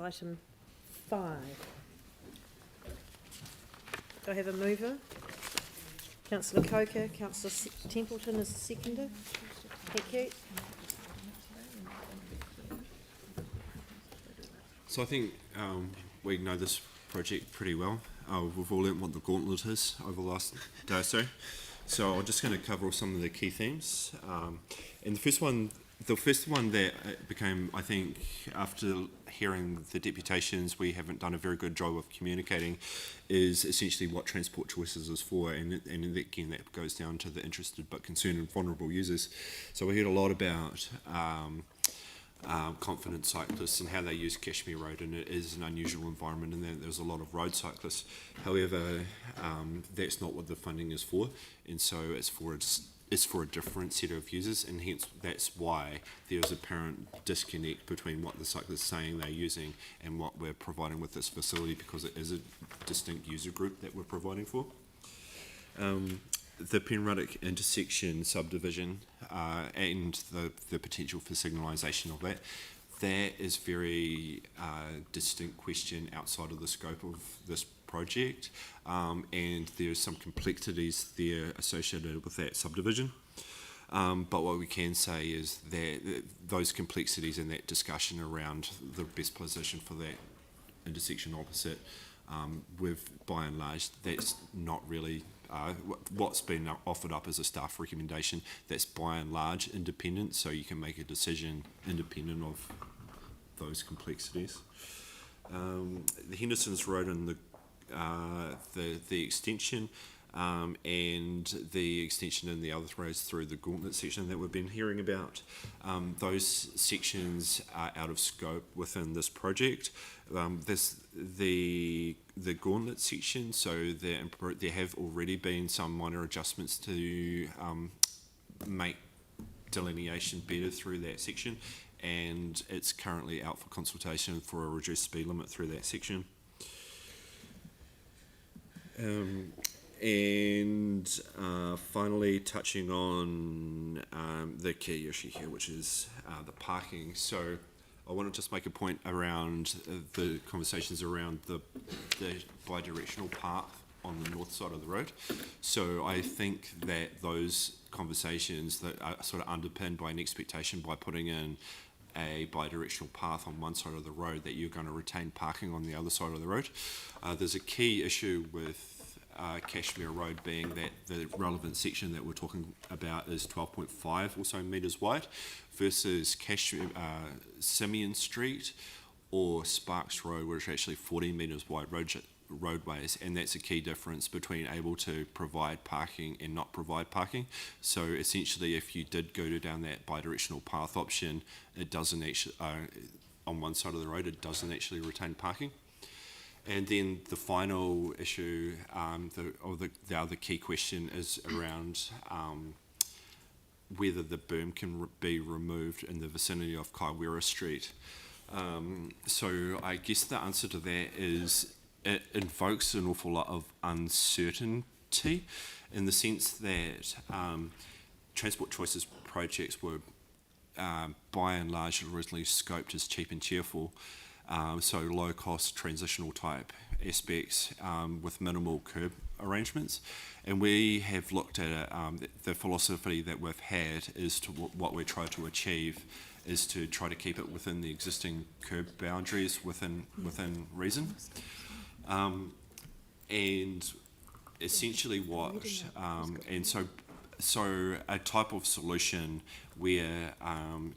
item 5. Do I have a mover? Councillor Coker, Councillor Templeton is the seconder. Thank you. So I think we know this project pretty well. We've all learnt what the gauntlet is over the last day or so. So I'm just going to cover some of the key themes. And the first one that became, I think, after hearing the deputations, we haven't done a very good job of communicating, is essentially what transport choices is for, and again that goes down to the interested but concerned and vulnerable users. So we heard a lot about confident cyclists and how they use Cashmere Road, and it is an unusual environment, and there's a lot of road cyclists. However, that's not what the funding is for, and so it's for a different set of users, and hence that's why there's a apparent disconnect between what the cyclists are saying they're using and what we're providing with this facility, because it is a distinct user group that we're providing for. The Penruddock intersection subdivision and the potential for signalisation of that is very distinct question outside of the scope of this project, and there's some complexities there associated with that subdivision. But what we can say is that those complexities and that discussion around the best position for that intersection opposite, by and large, that's not really what's been offered up as a staff recommendation. That's by and large independent, so you can make a decision independent of those complexities. The Henderson's Road and the extension, and the extension in the other roads through the Gauntlet section that we've been hearing about. Those sections are out of scope within this project. The Gauntlet section, so there have already been some minor adjustments to make delineation better through that section, and it's currently out for consultation for a reduced speed limit through that section. And finally, touching on the key issue here, which is the parking. So I want to just make a point around the conversations around the bi-directional path on the north side of the road. So I think that those conversations that are sort of underpinned by an expectation by putting in a bi-directional path on one side of the road, that you're going to retain parking on the other side of the road. There's a key issue with Cashmere Road being that the relevant section that we're talking about is 12.5 or so metres wide versus Simeon Street or Sparks Road, which are actually 40 metres wide roadways, and that's a key difference between able to provide parking and not provide parking. So essentially, if you did go down that bi-directional path option, it doesn't actually, on one side of the road, it doesn't actually retain parking. And then the final issue, the other key question is around whether the berm can be removed in the vicinity of Kaiwera Street. So I guess the answer to that is it invokes an awful lot of uncertainty, in the sense that transport choices projects were by and large originally scoped as cheap and cheerful. So low cost transitional type aspects with minimal curb arrangements, and we have looked at it. The philosophy that we've had is to what we try to achieve is to try to keep it within the existing curb boundaries within reason, and essentially what and so a type of solution where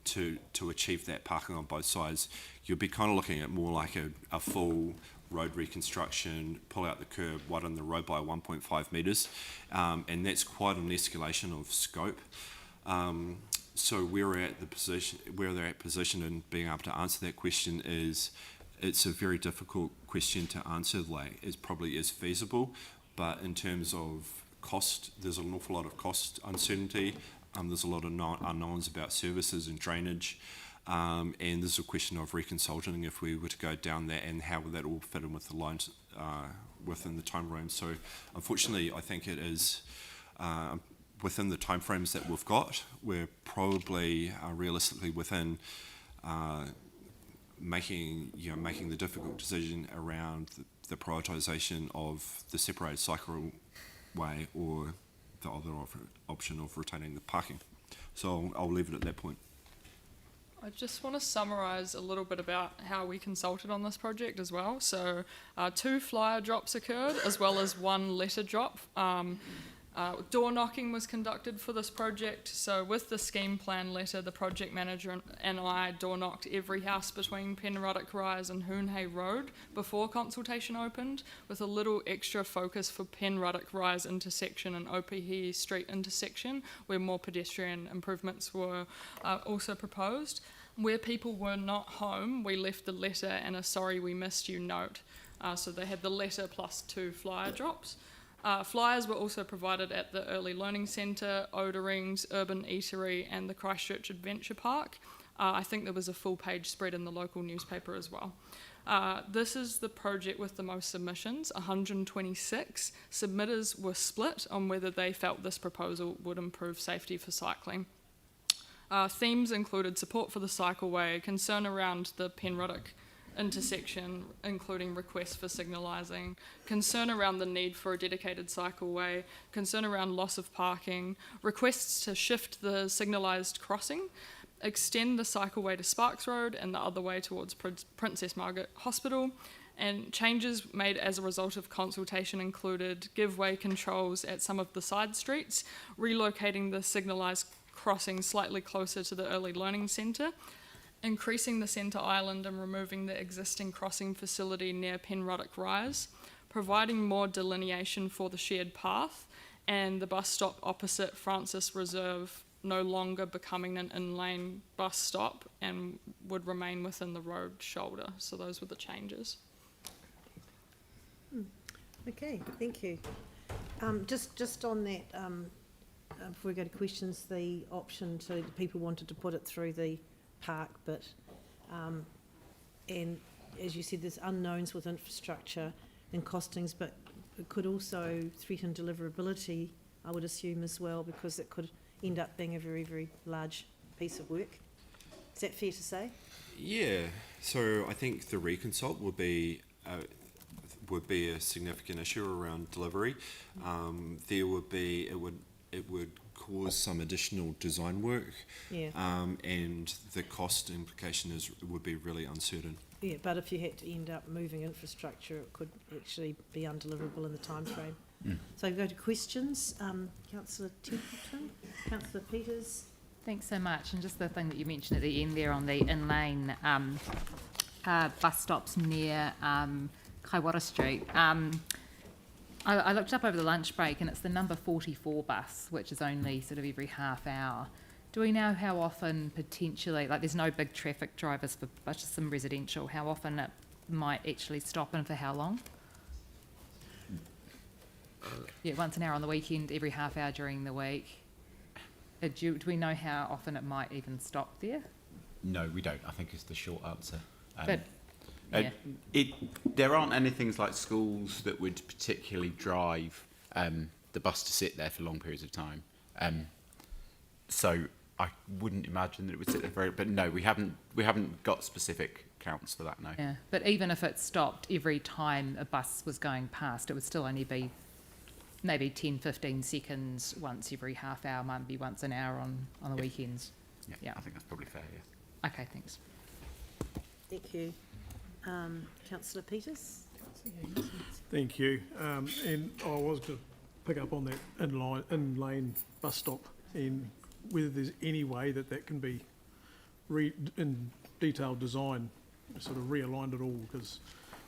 to achieve that parking on both sides, you'll be kind of looking at more like a full road reconstruction, pull out the curb, widen the road by 1.5 metres, and that's quite an escalation of scope. So where they're at position in being able to answer that question is, it's a very difficult question to answer. Like, it probably is feasible, but in terms of cost, there's an awful lot of cost uncertainty. There's a lot of unknowns about services and drainage, and there's a question of reconsulting if we were to go down that, and how would that all fit in with the lines within the time frame. So unfortunately, I think it is within the timeframes that we've got. We're probably realistically within making the difficult decision around the prioritisation of the separated cycleway or the other option of retaining the parking. So I'll leave it at that point. I just want to summarise a little bit about how we consulted on this project as well. So 2 flyer drops occurred, as well as 1 letter drop. Door knocking was conducted for this project. So with the scheme plan letter, the project manager and I door knocked every house between Penruddock Rise and Hoonhay Road before consultation opened, with a little extra focus for Penruddock Rise intersection and Opihi Street intersection, where more pedestrian improvements were also proposed. Where people were not home, we left the letter and a sorry we missed you note. So they had the letter plus 2 flyer drops. Flyers were also provided at the Early Learning Centre, Oda Rings, Urban Eatery and the Christchurch Adventure Park. I think there was a full page spread in the local newspaper as well. This is the project with the most submissions, 126. Submitters were split on whether they felt this proposal would improve safety for cycling. Themes included support for the cycleway, concern around the Penruddock intersection, including requests for signalising, concern around the need for a dedicated cycleway, concern around loss of parking, requests to shift the signalised crossing, extend the cycleway to Sparks Road and the other way towards Princess Margaret Hospital, and changes made as a result of consultation included give way controls at some of the side streets, relocating the signalised crossing slightly closer to the Early Learning Centre, increasing the centre island and removing the existing crossing facility near Penruddock Rise, providing more delineation for the shared path, and the bus stop opposite Francis Reserve no longer becoming an in-lane bus stop and would remain within the road shoulder. So those were the changes. Okay, thank you. Just on that, before we go to questions, the option to people wanted to put it through the park, but and as you said, there's unknowns with infrastructure and costings, but it could also threaten deliverability, I would assume, as well, because it could end up being a very, very large piece of work. Is that fair to say? Yeah. So I think the reconsult would be a significant issue around delivery. There would be it would cause some additional design work, and the cost implication would be really uncertain. Yeah, but if you had to end up moving infrastructure, it could actually be undeliverable in the time frame. So we go to questions. Councillor Templeton, Councillor Peters. Thanks so much. And just the thing that you mentioned at the end there on the in-lane bus stops near Kaiwara Street. I looked up over the lunch break and it's the number 44 bus, which is only sort of every half hour. Do we know how often potentially, like there's no big traffic drivers but just some residential, how often it might actually stop and for how long? Yeah, once an hour on the weekend, every half hour during the week. Do we know how often it might even stop there? No, we don't, I think is the short answer. But yeah. There aren't anything like schools that would particularly drive the bus to sit there for long periods of time. So I wouldn't imagine that it would sit there very. But no, we haven't got specific counts for that. No. Yeah, but even if it stopped every time a bus was going past, it would still only be maybe 10, 15 seconds once every half hour, might be once an hour on the weekends. Yeah, I think that's probably fair. Yeah. Okay, thanks. Thank you. Councillor Peters. Thank you. And I was going to pick up on that in-lane bus stop and whether there's any way that can be in detailed design, sort of realigned at all, because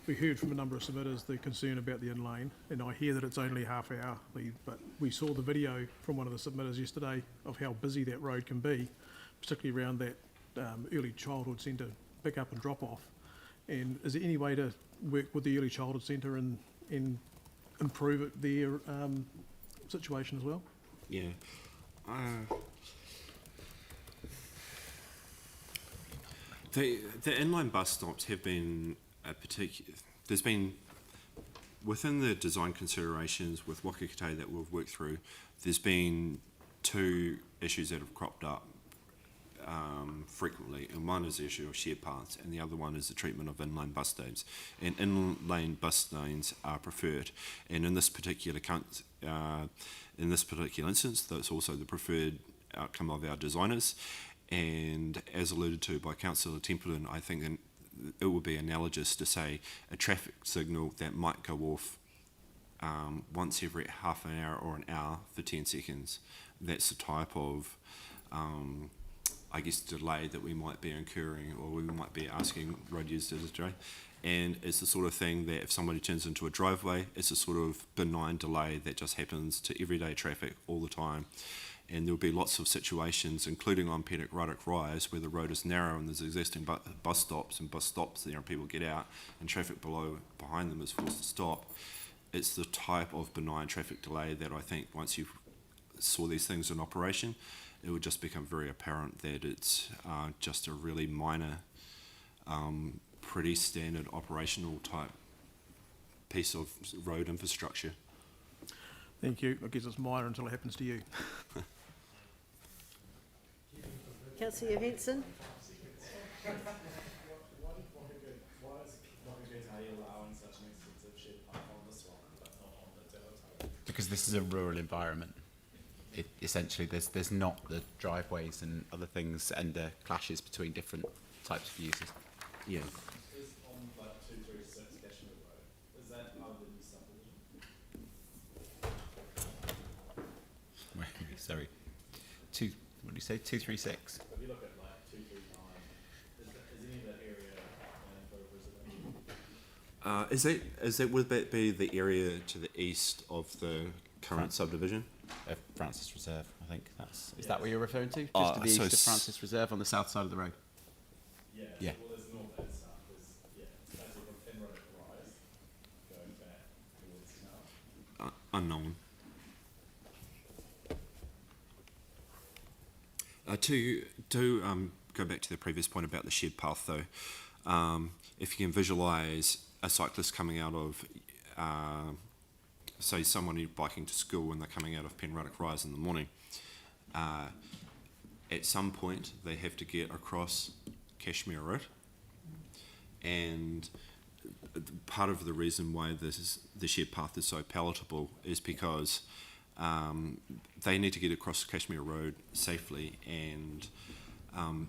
we heard from a number of submitters the concern about the in-lane, and I hear that it's only half hour, but we saw the video from one of the submitters yesterday of how busy that road can be, particularly around that early childhood centre pick up and drop off. And is there any way to work with the early childhood centre and improve their situation as well? Yeah. The inline bus stops have been there's been, within the design considerations with Wakakite that we've worked through, there's been 2 issues that have cropped up frequently, and one is the issue of shared paths, and the other one is the treatment of inline bus lanes. And inline bus lanes are preferred, and in this particular instance, that's also the preferred outcome of our designers. And as alluded to by Councillor Templeton, I think it would be analogous to say a traffic signal that might go off once every half an hour or an hour for 10 seconds. That's the type of I guess delay that we might be incurring, or we might be asking road users to do. And it's the sort of thing that if somebody turns into a driveway, it's a sort of benign delay that just happens to everyday traffic all the time. And there'll be lots of situations, including on Penrith Rise, where the road is narrow and there's existing bus stops there, and people get out and traffic behind them is forced to stop. It's the type of benign traffic delay that I think once you saw these things in operation, it would just become very apparent that it's just a really minor, pretty standard operational type piece of road infrastructure. Thank you. I guess it's minor until it happens to you. Councillor Johansson? Because this is a rural environment. Essentially, there's not the driveways and other things and the clashes between different types of users. Yeah. Is on like 236 Cashmere Road, is that part of the new subdivision? Sorry. What do you say? 236? If you look at like 239, is any of that area residential? Would that be the area to the east of the current subdivision? Francis Reserve, I think is that what you're referring to? Just to the So east of Francis Reserve on the south side of the road? Yeah. Yeah. Well, there's north and south. There's, basically from Penrith Rise going back towards south. Unknown. To go back to the previous point about the shared path, though, if you can visualise a cyclist coming out of, say, someone who's biking to school when they're coming out of Penrith Rise in the morning, at some point they have to get across Cashmere Road, and part of the reason why the shared path is so palatable is because they need to get across Cashmere Road safely, and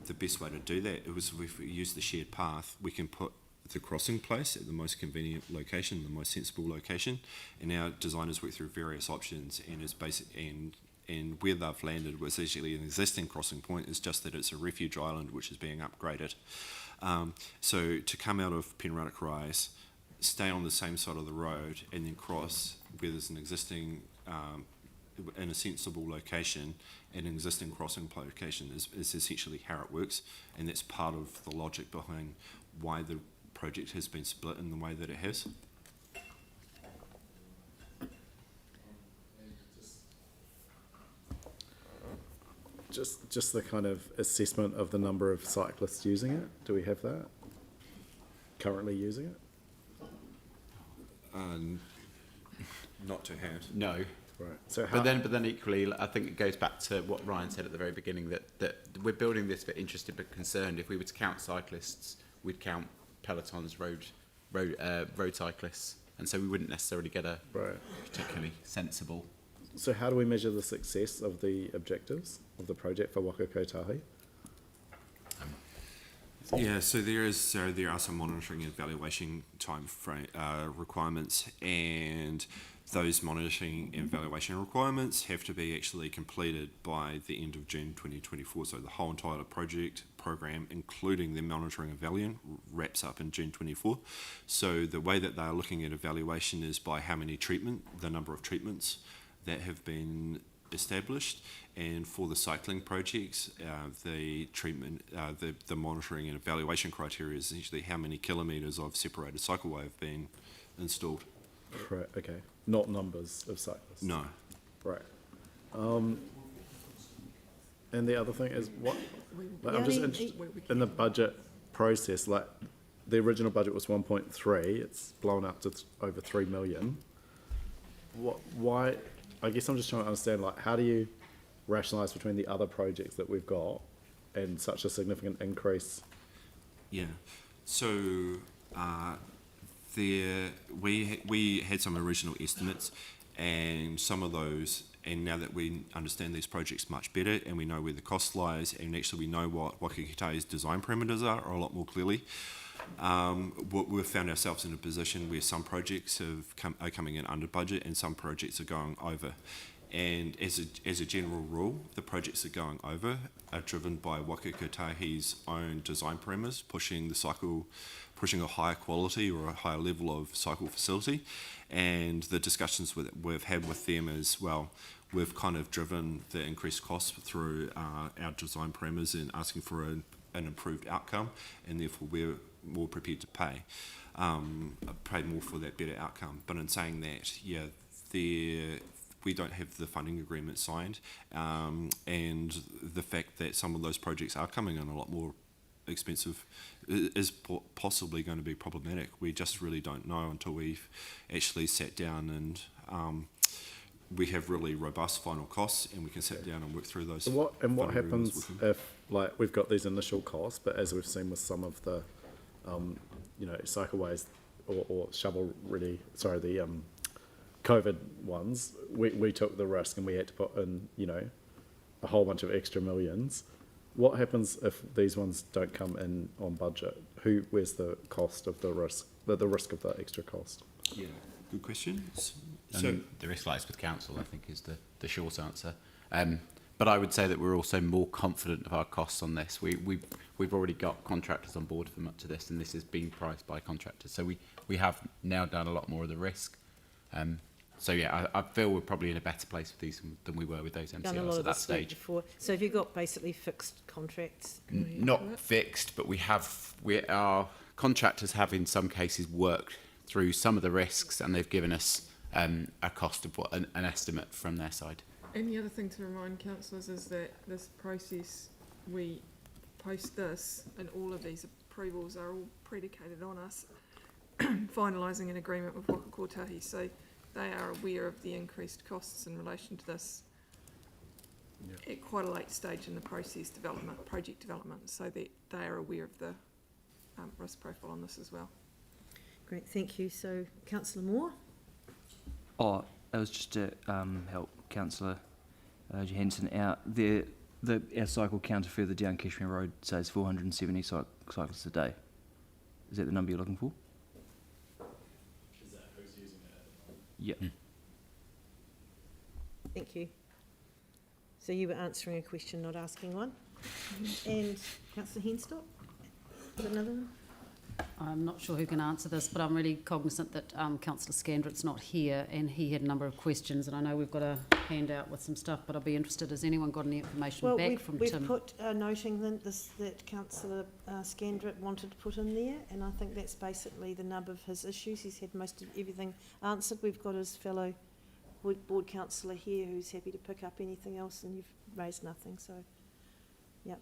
the best way to do that is if we use the shared path, we can put the crossing place at the most convenient location, the most sensible location, and our designers work through various options, and is basic and where they've landed was actually an existing crossing point. It's just that it's a refuge island which is being upgraded. So to come out of Penrith Rise, stay on the same side of the road, and then cross where there's an existing in a sensible location, an existing crossing location is essentially how it works, and that's part of the logic behind why the project has been split in the way that it has. Just the kind of assessment of the number of cyclists using it. Do we have that? Currently using it? Not to hand. No. Right. So how, But then equally, I think it goes back to what Ryan said at the very beginning, that we're building this for interested but concerned. If we were to count cyclists, we'd count pelotons, road cyclists, and so we wouldn't necessarily get a right. particularly sensible. So how do we measure the success of the objectives of the project for Waka Kotahi? Yeah, so there are some monitoring and evaluation time frame requirements, and those monitoring and evaluation requirements have to be actually completed by the end of June 2024. So the whole entire project program, including the monitoring and evaluation, wraps up in June 24. So the way that they are looking at evaluation is by how many the number of treatments that have been established, and for the cycling projects, the monitoring and evaluation criteria is essentially how many kilometres of separated cycleway have been installed. Right. Okay. Not numbers of cyclists. No. Right. And the other thing is what? Like, I'm just interested in the budget process. Like the original budget was 1.3. It's blown up to over 3 million. Why? I guess I'm just trying to understand, like, how do you rationalise between the other projects that we've got and such a significant increase? Yeah. So we had some original estimates, and some of those, and now that we understand these projects much better and we know where the cost lies, and actually we know what Wakakitai's design parameters are a lot more clearly, we've found ourselves in a position where some projects are coming in under budget and some projects are going over. And as a general rule, the projects that are going over are driven by Wakakitai's own design parameters, pushing a higher quality or a higher level of cycle facility. And the discussions we've had with them as well, we've kind of driven the increased costs through our design parameters and asking for an improved outcome, and therefore we're more prepared to pay more for that better outcome. But in saying that, we don't have the funding agreement signed, and the fact that some of those projects are coming in a lot more expensive is possibly going to be problematic. We just really don't know until we've actually sat down and we have really robust final costs, and we can sit down and work through those. What happens if, like, we've got these initial costs, but as we've seen with some of the cycleways or the COVID ones, we took the risk and we had to put in, a whole bunch of extra millions. What happens if these ones don't come in on budget? Where's the cost of the risk, the risk of the extra cost? Yeah, good question. So the risk lies with council, I think, is the short answer. But I would say that we're also more confident of our costs on this. We've already got contractors on board for much of this, and this is being priced by contractors. So we have nailed down a lot more of the risk. I feel we're probably in a better place with these than we were with those Done a MCRs lot at of that this work stage. before. So have you got basically fixed contracts? Not fixed, but our contractors have in some cases worked through some of the risks, and they've given us a cost of an estimate from their side. And the other thing to remind councillors is that this process, we post this, and all of these approvals are all predicated on us finalising an agreement with Waka Kotahi. So they are aware of the increased costs in relation to this at quite a late stage in the project development, so that they are aware of the risk profile on this as well. Great, thank you. So, Councillor Moore? Oh, it was just to help Councillor Johansson out. Our cycle counter further down Cashmere Road says 470 cyclists a day. Is that the number you're looking for? Is that who's using it at the moment? Yep. Thank you. So you were answering a question, not asking one. And Councillor Henstock, got another one? I'm not sure who can answer this, but I'm really cognizant that Councillor Scandrett's not here, and he had a number of questions, and I know we've got a handout with some stuff, but I'll be interested, has anyone got any information back from Tim? We've put noting that Councillor Scandrett wanted to put in there, and I think that's basically the nub of his issues. He's had most of everything answered. We've got his fellow board councillor here who's happy to pick up anything else, and you've raised nothing, so yep.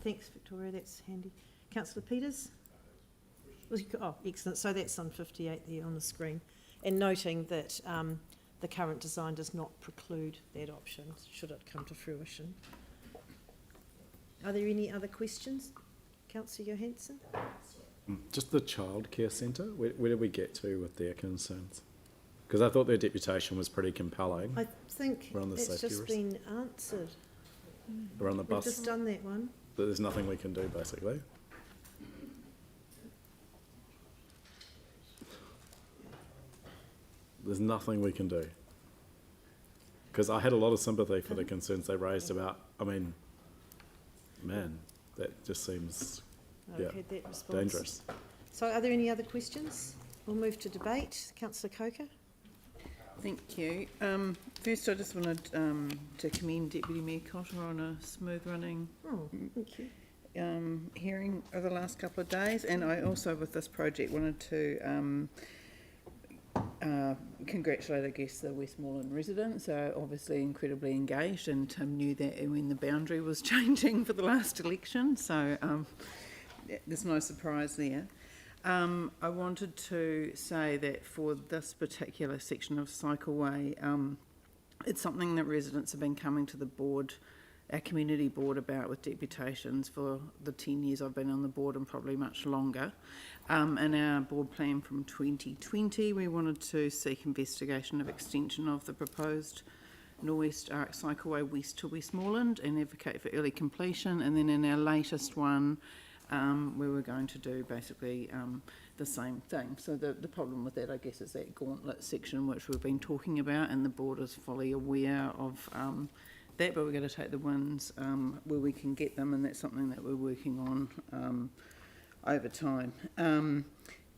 Thanks, Victoria, that's handy. Councillor Peters? Oh, excellent. So that's on 58 there on the screen. And noting that the current design does not preclude that option, should it come to fruition. Are there any other questions? Councillor Johansson? Just the childcare centre, where did we get to with their concerns? Because I thought their deputation was pretty compelling. I think it's just been answered. Around the bus. We've just done that one. That there's nothing we can do, basically. There's nothing we can do. Because I had a lot of sympathy for the concerns they raised about, man, that just seems Had that response. dangerous. So are there any other questions? We'll move to debate. Councillor Coker? Thank you. First, I just wanted to commend Deputy Mayor Cotter on a smooth running thank you. hearing over the last couple of days, and I also, with this project, wanted to congratulate, I guess, the Westmorland residents. They're obviously incredibly engaged, and Tim knew that when the boundary was changing for the last election, so there's no surprise there. I wanted to say that for this particular section of cycleway, it's something that residents have been coming to the board our community board about with deputations for the 10 years I've been on the board and probably much longer. In our board plan from 2020, we wanted to seek investigation of extension of the proposed Norwest Arc Cycleway west to Westmorland and advocate for early completion. And then in our latest one, we were going to do basically the same thing. So the problem with that, I guess, is that gauntlet section which we've been talking about, and the board is fully aware of that, but we're going to take the ones where we can get them, and that's something that we're working on over time.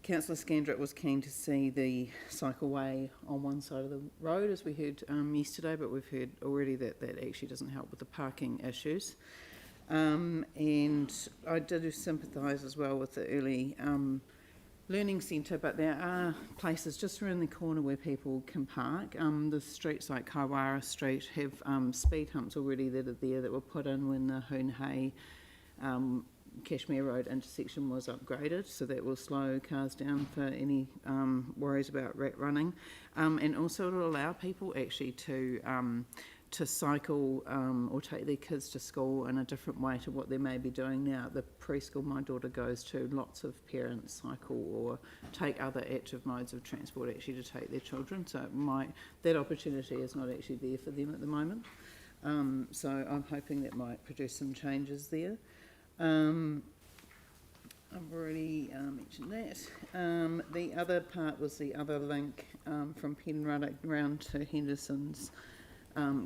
Councillor Scandrett was keen to see the cycleway on one side of the road, as we heard yesterday, but we've heard already that that actually doesn't help with the parking issues. And I did sympathise as well with the early learning centre, but there are places just around the corner where people can park. The streets like Kaiwara Street have speed humps already that are there that were put in when the Hoon Hay Cashmere Road intersection was upgraded, so that will slow cars down for any worries about rat running, and also it'll allow people actually to cycle or take their kids to school in a different way to what they may be doing now. The preschool my daughter goes to, lots of parents cycle or take other active modes of transport actually to take their children, so that opportunity is not actually there for them at the moment. So I'm hoping that might produce some changes there. I've already mentioned that. The other part was the other link from Penruddock round to Henderson's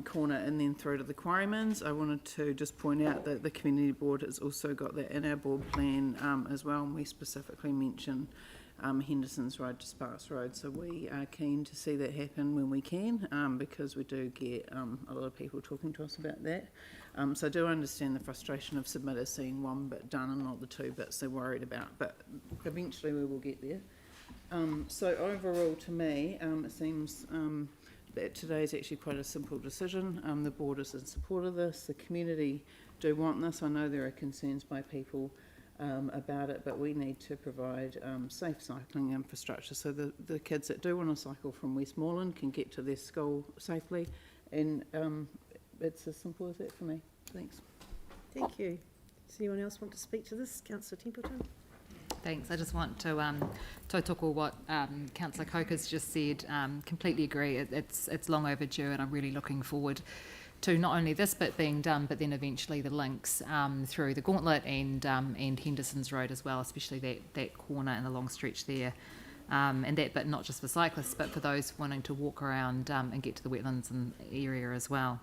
corner and then through to the Quarryman's. I wanted to just point out that the community board has also got that in our board plan as well, and we specifically mention Henderson's Road to Sparks Road, so we are keen to see that happen when we can, because we do get a lot of people talking to us about that. So I do understand the frustration of submitters seeing one bit done and not the two bits they're worried about, but eventually we will get there. So overall to me, it seems that today is actually quite a simple decision. The board is in support of this. The community do want this. I know there are concerns by people about it, but we need to provide safe cycling infrastructure so the kids that do want to cycle from Westmorland can get to their school safely, and it's as simple as that for me. Thanks. Thank you. Does anyone else want to speak to this? Councillor Templeton? Thanks. I just want to tautoko what Councillor Coker's just said. Completely agree. It's long overdue, and I'm really looking forward to not only this bit being done, but then eventually the links through the Gauntlet and Henderson's Road as well, especially that corner and the long stretch there. And that bit not just for cyclists, but for those wanting to walk around and get to the wetlands and area as well.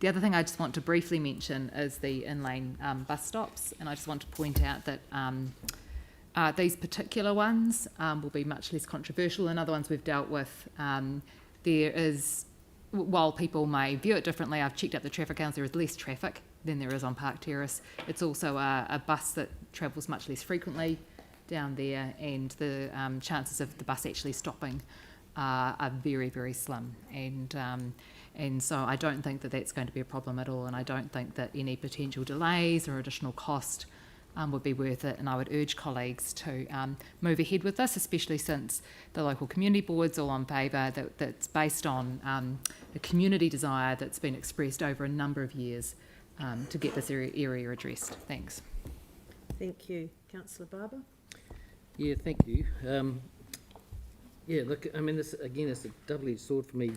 The other thing I just want to briefly mention is the in-lane bus stops, and I just want to point out that these particular ones will be much less controversial than other ones we've dealt with. There is, while people may view it differently, I've checked up the traffic counts, there is less traffic than there is on Park Terrace. It's also a bus that travels much less frequently down there, and the chances of the bus actually stopping are very, very slim. And so I don't think that that's going to be a problem at all, and I don't think that any potential delays or additional cost would be worth it, and I would urge colleagues to move ahead with this, especially since the local community board's all on favour, that's based on a community desire that's been expressed over a number of years to get this area addressed. Thanks. Thank you. Councillor Barber? Yeah, thank you. Yeah, look, I mean, this again is a double-edged sword for me.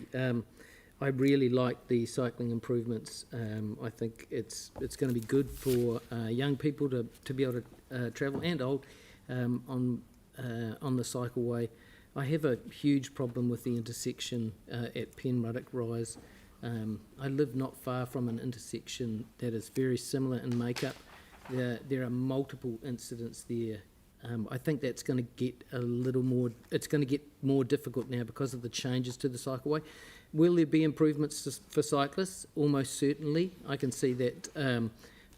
I really like the cycling improvements. I think it's going to be good for young people to be able to travel, and old, on the cycleway. I have a huge problem with the intersection at Penruddock Rise. I live not far from an intersection that is very similar in makeup. There are multiple incidents there. I think that's going to get a little more, it's going to get more difficult now because of the changes to the cycleway. Will there be improvements for cyclists? Almost certainly. I can see that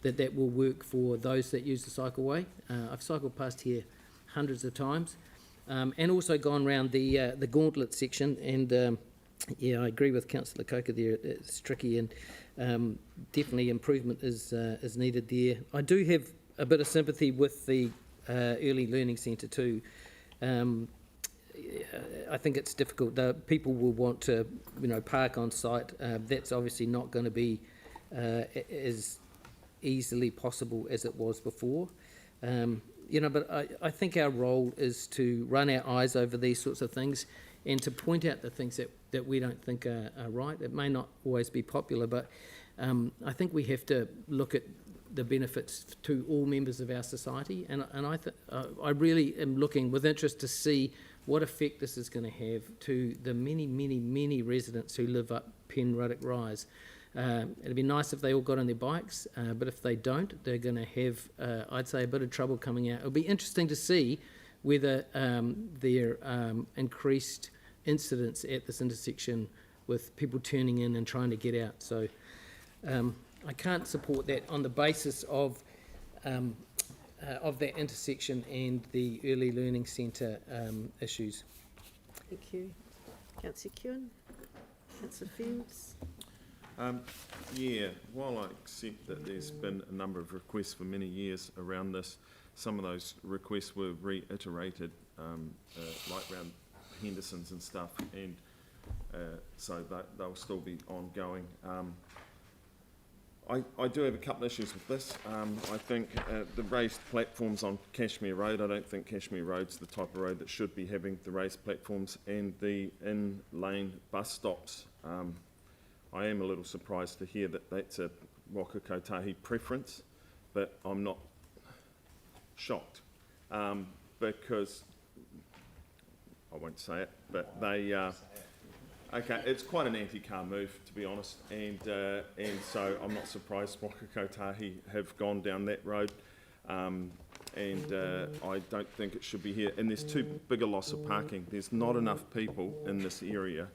that will work for those that use the cycleway. I've cycled past here hundreds of times, and also gone around the Gauntlet section, and yeah, I agree with Councillor Coker there. It's tricky, and definitely improvement is needed there. I do have a bit of sympathy with the early learning centre too. I think it's difficult. People will want to, park on site. That's obviously not going to be as easily possible as it was before. But I think our role is to run our eyes over these sorts of things and to point out the things that we don't think are right. It may not always be popular, but I think we have to look at the benefits to all members of our society, and I really am looking with interest to see what effect this is going to have to the many residents who live up Penruddock Rise. It'd be nice if they all got on their bikes, but if they don't, they're going to have, I'd say, a bit of trouble coming out. It'll be interesting to see whether there are increased incidents at this intersection with people turning in and trying to get out. So I can't support that on the basis of that intersection and the early learning centre issues. Thank you. Councillor Kewen. Councillor Fields. While I accept that there's been a number of requests for many years around this, some of those requests were reiterated, like around Henderson's and stuff, and so they'll still be ongoing. I do have a couple of issues with this. I think the raised platforms on Cashmere Road, I don't think Cashmere Road's the type of road that should be having the raised platforms, and the in-lane bus stops. I am a little surprised to hear that that's a Waka Kotahi preference, but I'm not shocked because, I won't say it, but they, okay, it's quite an anti-car move, to be honest, and so I'm not surprised Waka Kotahi have gone down that road, and I don't think it should be here. And there's too big a loss of parking. There's not enough people in this area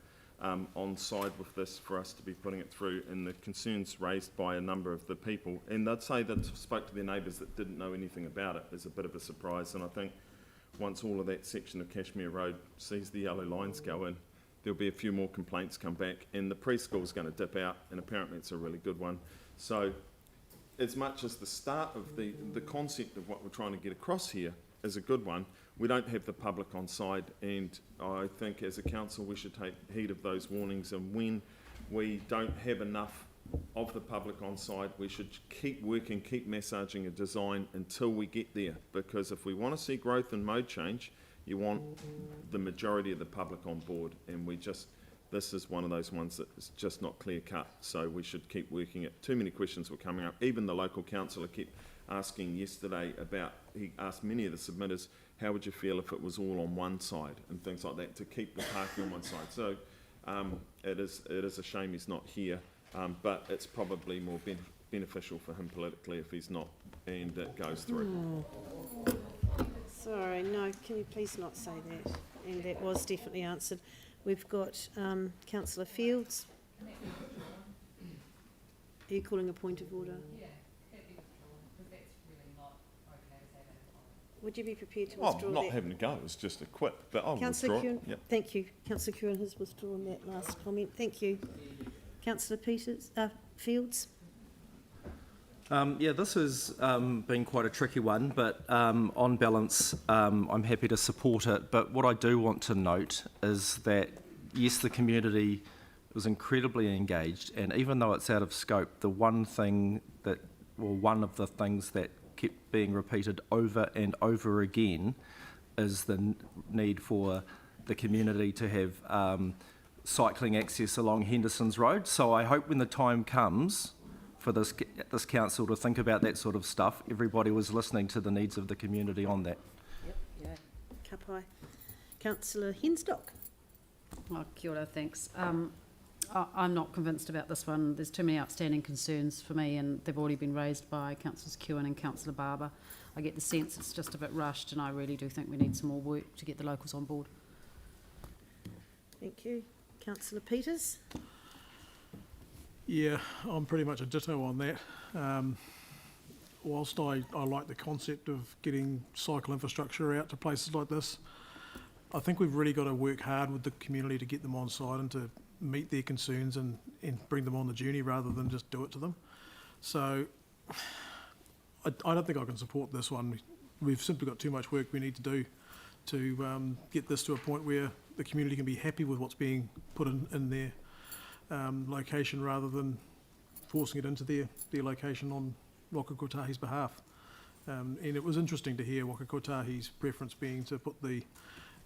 on side with this for us to be putting it through, and the concerns raised by a number of the people, and they'd say that spoke to their neighbours that didn't know anything about it, is a bit of a surprise. And I think once all of that section of Cashmere Road sees the yellow lines go in, there'll be a few more complaints come back, and the preschool's going to dip out, and apparently it's a really good one. So as much as the start of the concept of what we're trying to get across here is a good one, we don't have the public on side, and I think as a council we should take heed of those warnings, and when we don't have enough of the public on side, we should keep working, keep massaging a design until we get there, because if we want to see growth and mode change, you want the majority of the public on board, and this is one of those ones that is just not clear cut, so we should keep working it. Too many questions were coming up. Even the local councillor kept asking yesterday he asked many of the submitters, how would you feel if it was all on one side, and things like that, to keep the parking on one side. So it is a shame he's not here, but it's probably more beneficial for him politically if he's not, and it goes through. Sorry, no, can you please not say that? And that was definitely answered. We've got Councillor Fields. Are you calling a point of order? Yeah, because that's really not okay to say that. Would you be prepared to withdraw that? I'm not having a go, it's just a quip, but I'll Councillor withdraw Kewen, it. Yep. Thank you. Councillor Kewen has withdrawn that last comment. Thank you. Councillor Fields. This has been quite a tricky one, but on balance, I'm happy to support it. But what I do want to note is that, yes, the community was incredibly engaged, and even though it's out of scope, one of the things that kept being repeated over and over again is the need for the community to have cycling access along Henderson's Road. So I hope when the time comes for this council to think about that sort of stuff, everybody was listening to the needs of the community on that. Yep, yeah. Kapai. Councillor Henstock. Oh, kia ora, thanks. I'm not convinced about this one. There's too many outstanding concerns for me, and they've already been raised by Councillors Kewen and Councillor Barber. I get the sense it's just a bit rushed, and I really do think we need some more work to get the locals on board. Thank you. Councillor Peters. Yeah, I'm pretty much a ditto on that. Whilst I like the concept of getting cycle infrastructure out to places like this, I think we've really got to work hard with the community to get them on side and to meet their concerns and bring them on the journey rather than just do it to them. So I don't think I can support this one. We've simply got too much work we need to do to get this to a point where the community can be happy with what's being put in their location rather than forcing it into their location on Waka Kotahi's behalf. And it was interesting to hear Waka Kotahi's preference being to put the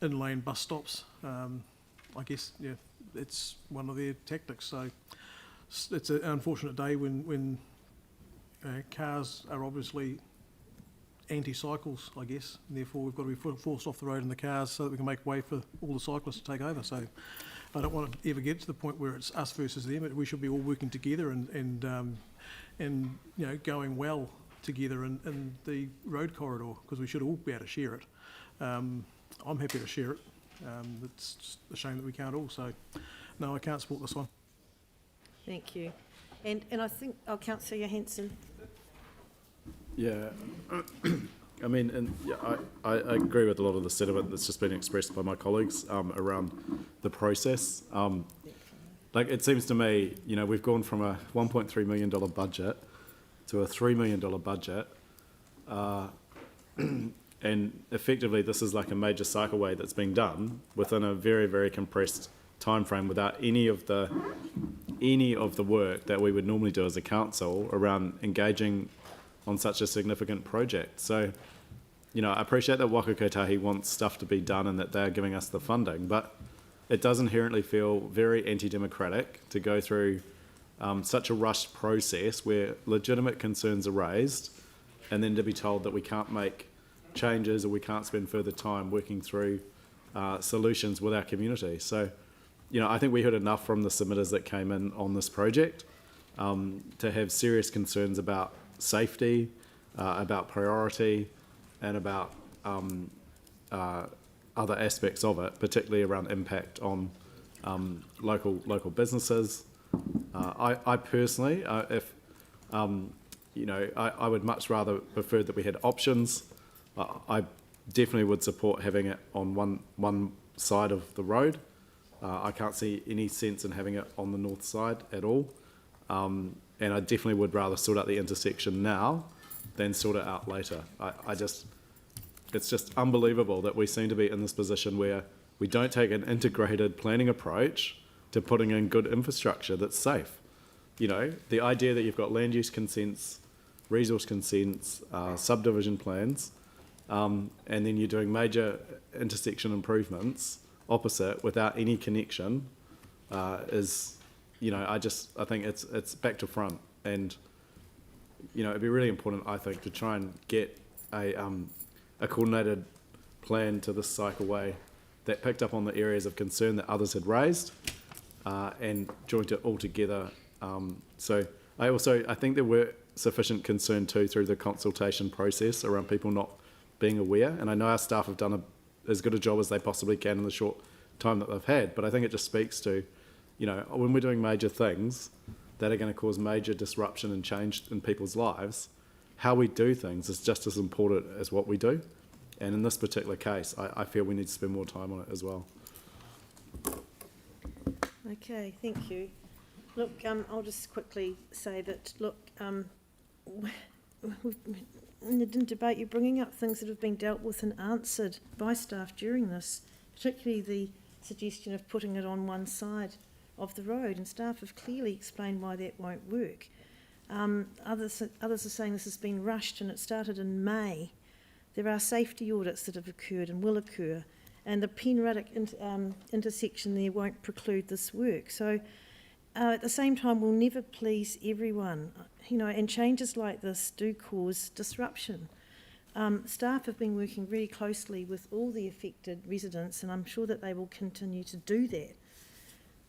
in-lane bus stops. I guess, yeah, it's one of their tactics. So it's an unfortunate day when cars are obviously anti-cycles, I guess, and therefore we've got to be forced off the road in the cars so that we can make way for all the cyclists to take over. So I don't want to ever get to the point where it's us versus them. We should be all working together and you know, going well together in the road corridor, because we should all be able to share it. I'm happy to share it. It's just a shame that we can't all. So no, I can't support this one. Thank you. And I think, Councillor Johansson. Yeah, I mean, and yeah, I agree with a lot of the sentiment that's just been expressed by my colleagues around the process. Like, it seems to me, you know, we've gone from a $1.3 million budget to a $3 million budget, and effectively this is like a major cycleway that's being done within a very, very compressed time frame without any of the work that we would normally do as a council around engaging on such a significant project. So, you know, I appreciate that Waka Kotahi wants stuff to be done and that they're giving us the funding, but it does inherently feel very anti-democratic to go through such a rushed process where legitimate concerns are raised and then to be told that we can't make changes or we can't spend further time working through solutions with our community. So, you know, I think we heard enough from the submitters that came in on this project to have serious concerns about safety, about priority, and about other aspects of it, particularly around impact on local businesses. I personally, if you know, I would much rather prefer that we had options. I definitely would support having it on one side of the road. I can't see any sense in having it on the north side at all. And I definitely would rather sort out the intersection now than sort it out later. It's just unbelievable that we seem to be in this position where we don't take an integrated planning approach to putting in good infrastructure that's safe. You know, the idea that you've got land use consents, resource consents, subdivision plans, and then you're doing major intersection improvements opposite without any connection is, you know, I think it's back to front. And, you know, it'd be really important, I think, to try and get a coordinated plan to this cycleway that picked up on the areas of concern that others had raised and joined it all together. So I think there were sufficient concern too through the consultation process around people not being aware. And I know our staff have done as good a job as they possibly can in the short time that they've had. But I think it just speaks to, you know, when we're doing major things that are going to cause major disruption and change in people's lives, how we do things is just as important as what we do. And in this particular case, I feel we need to spend more time on it as well. Okay, thank you. Look, I'll just quickly say that, look, in the debate, you're bringing up things that have been dealt with and answered by staff during this, particularly the suggestion of putting it on one side of the road, and staff have clearly explained why that won't work. Others are saying this has been rushed and it started in May. There are safety audits that have occurred and will occur, and the Penruddock intersection there won't preclude this work. So at the same time, we'll never please everyone, you know, and changes like this do cause disruption. Staff have been working really closely with all the affected residents, and I'm sure that they will continue to do that.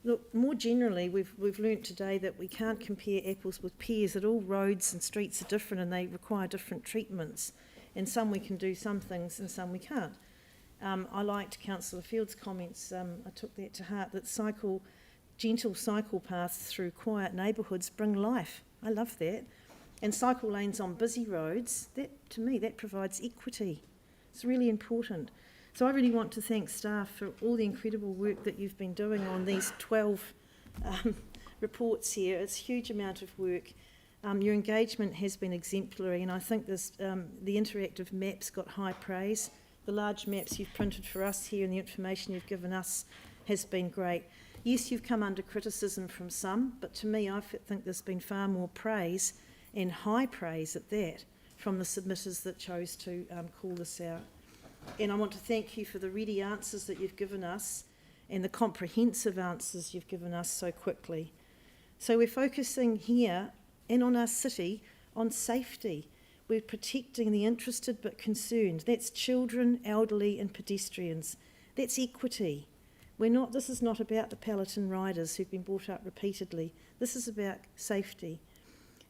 Look, more generally, we've learnt today that we can't compare apples with pears, that all roads and streets are different and they require different treatments, and some we can do some things and some we can't. I liked Councillor Field's comments, I took that to heart, that gentle cycle paths through quiet neighbourhoods bring life. I love that. And cycle lanes on busy roads, that, to me, that provides equity. It's really important. So I really want to thank staff for all the incredible work that you've been doing on these 12 reports here. It's a huge amount of work. Your engagement has been exemplary, and I think this, the interactive maps got high praise. The large maps you've printed for us here and the information you've given us has been great. Yes, you've come under criticism from some, but to me, I think there's been far more praise, and high praise at that, from the submitters that chose to call this out. And I want to thank you for the ready answers that you've given us and the comprehensive answers you've given us so quickly. So we're focusing here and on our city on safety. We're protecting the interested but concerned. That's children, elderly and pedestrians. That's equity. This is not about the Peloton riders who've been brought up repeatedly. This is about safety.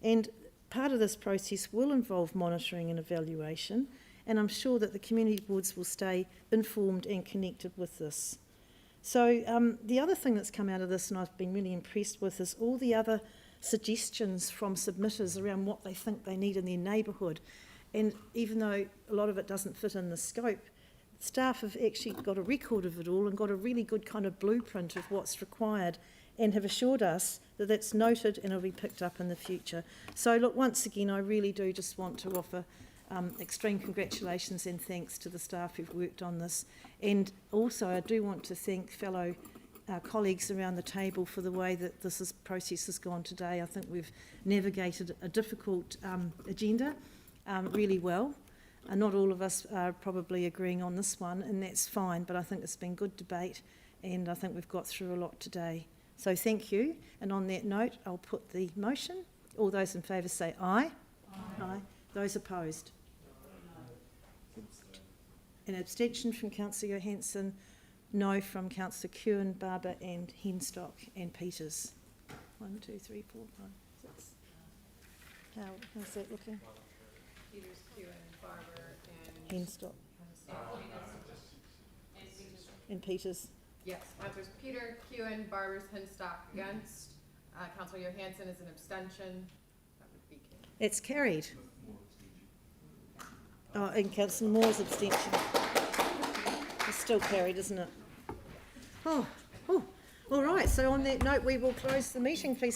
And part of this process will involve monitoring and evaluation, and I'm sure that the community boards will stay informed and connected with this. So the other thing that's come out of this, and I've been really impressed with, is all the other suggestions from submitters around what they think they need in their neighbourhood. And even though a lot of it doesn't fit in the scope, staff have actually got a record of it all and got a really good kind of blueprint of what's required, and have assured us that that's noted and will be picked up in the future. So look, once again, I really do just want to offer extreme congratulations and thanks to the staff who've worked on this. And also I do want to thank fellow colleagues around the table for the way that this process has gone today. I think we've navigated a difficult agenda really well. Not all of us are probably agreeing on this one, and that's fine, but I think it's been good debate, and I think we've got through a lot today. So thank you, and on that note, I'll put the motion. All those in favour say aye. Aye. Aye. Those opposed? An abstention from Councillor Johansson, no from Councillor Kewen, Barber and Henstock and Peters. 1, 2, 3, 4, 5, 6. How's that looking? Peters, Kewen, Barber and Henstock. And Peters. Yes, answers Peter, Kewen, Barber's, Henstock against. Councillor Johansson is an abstention. That would be carried. It's carried. Oh, and Councillor Moore's abstention. It's still carried, isn't it? Oh, all right. So on that note, we will close the meeting, please.